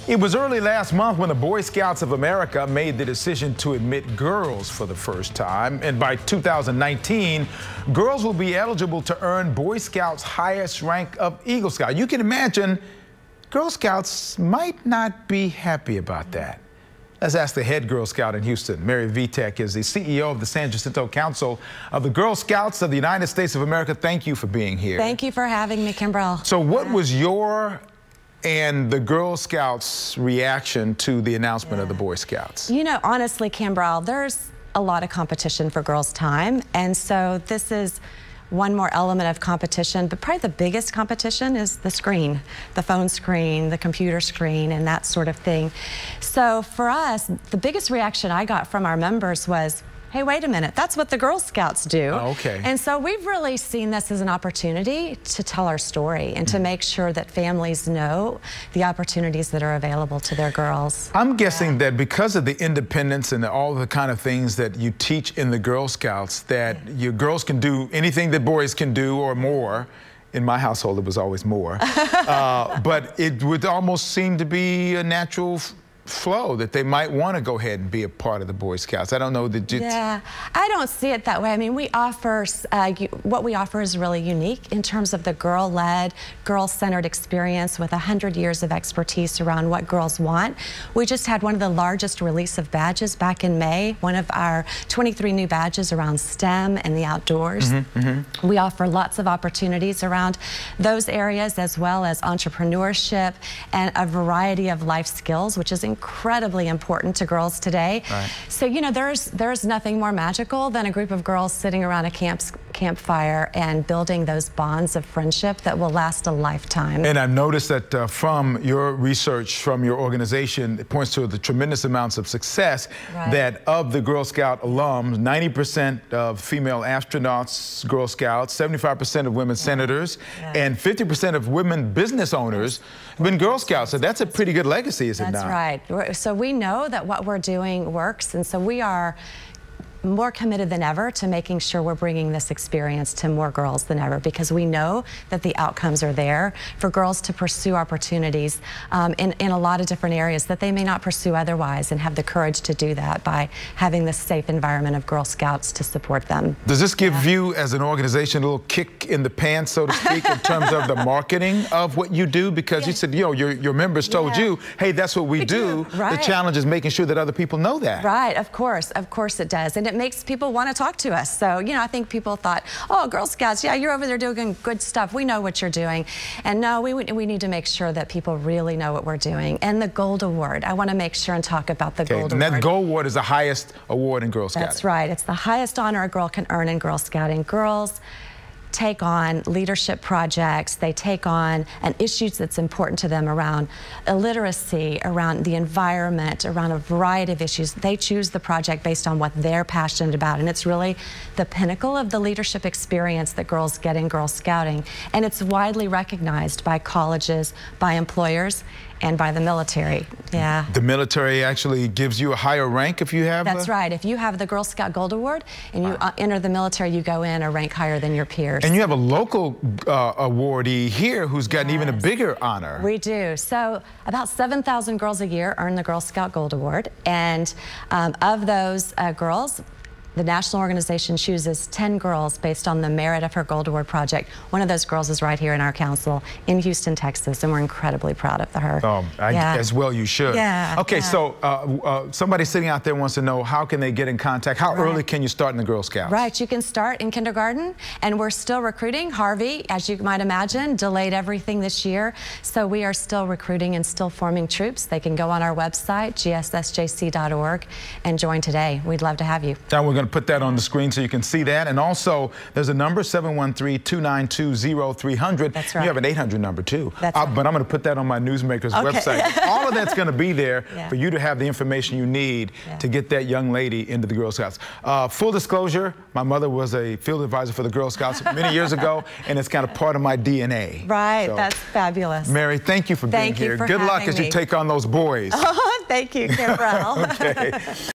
It was early last month when the Boy Scouts of America made the decision to admit girls for the first time. And by 2019, girls will be eligible to earn Boy Scouts' highest rank of Eagle Scout. You can imagine Girl Scouts might not be happy about that. Let's ask the head Girl Scout in Houston. Mary Vitek is the CEO of the San Jacinto Council of the Girl Scouts of the United States of America. Thank you for being here. Thank you for having me, Kimbrell. So what was your and the Girl Scouts' reaction to the announcement of the Boy Scouts? You know, honestly, Kimbrell, there's a lot of competition for girls' time, and so this is one more element of competition, but probably the biggest competition is the screen, the phone screen, the computer screen, and that sort of thing. So for us, the biggest reaction I got from our members was, hey, wait a minute, that's what the Girl Scouts do. Oh, okay. And so we've really seen this as an opportunity to tell our story and to make sure that families know the opportunities that are available to their girls. I'm guessing that because of the independence and all the kind of things that you teach in the Girl Scouts, that your girls can do anything that boys can do or more. In my household, it was always more. But it would almost seem to be a natural flow that they might want to go ahead and be a part of the Boy Scouts. I don't know that. Yeah, I don't see it that way. I mean, we offer, what we offer is really unique in terms of the girl-led, girl-centered experience with 100 years of expertise around what girls want. We just had one of the largest release of badges back in May, one of our 23 new badges around STEM and the outdoors. We offer lots of opportunities around those areas, as well as entrepreneurship and a variety of life skills, which is incredibly important to girls today. Right. So, you know, there's nothing more magical than a group of girls sitting around a campfire and building those bonds of friendship that will last a lifetime. And I've noticed that from your research, from your organization, it points to the tremendous amounts of success that of the Girl Scout alums, 90% of female astronauts, Girl Scouts, 75% of women senators, and 50% of women business owners have been Girl Scouts. So that's a pretty good legacy, is it not? That's right. So we know that what we're doing works, and so we are more committed than ever to making sure we're bringing this experience to more girls than ever, because we know that the outcomes are there for girls to pursue opportunities in a lot of different areas that they may not pursue otherwise, and have the courage to do that by having this safe environment of Girl Scouts to support them. Does this give you as an organization a little kick in the pants, so to speak, in terms of the marketing of what you do? Because you said, you know, your members told you, hey, that's what we do. The challenge is making sure that other people know that. Right, of course it does. And it makes people want to talk to us. So, you know, I think people thought, oh, Girl Scouts, yeah, you're over there doing good stuff. We know what you're doing. And no, we need to make sure that people really know what we're doing. And the Gold Award, I want to make sure and talk about the Gold Award. And that Gold Award is the highest award in Girl Scouting. That's right. It's the highest honor a girl can earn in Girl Scouting. Girls take on leadership projects, they take on issues that's important to them around illiteracy, around the environment, around a variety of issues. They choose the project based on what they're passionate about, and it's really the pinnacle of the leadership experience that girls get in Girl Scouting, and it's widely recognized by colleges, by employers, and by the military. Yeah. The military actually gives you a higher rank if you have. That's right. If you have the Girl Scout Gold Award and you enter the military, you go in a rank higher than your peers. And you have a local awardee here who's gotten even a bigger honor. We do. So about 7,000 girls a year earn the Girl Scout Gold Award, and of those girls, the national organization chooses 10 girls based on the merit of her Gold Award project. One of those girls is right here in our council in Houston, Texas, and we're incredibly proud of her. Oh, as well you should. Yeah. Okay, so somebody sitting out there wants to know, how can they get in contact? How early can you start in the Girl Scouts? Right, you can start in kindergarten, and we're still recruiting. Harvey, as you might imagine, delayed everything this year, so we are still recruiting and still forming troops. They can go on our website, gssjc.org, and join today. We'd love to have you. Now we're going to put that on the screen so you can see that. And also, there's a number, 713-292-0300. That's right. You have an 800 number, too. That's right. But I'm going to put that on my Newsmakers website. All of that's going to be there for you to have the information you need to get that young lady into the Girl Scouts. Full disclosure, my mother was a field advisor for the Girl Scouts many years ago, and it's kind of part of my DNA. Right, so, that's fabulous. Mary, thank you for being here. Good luck as you take on those boys. Thank you, Kimbrell. Okay.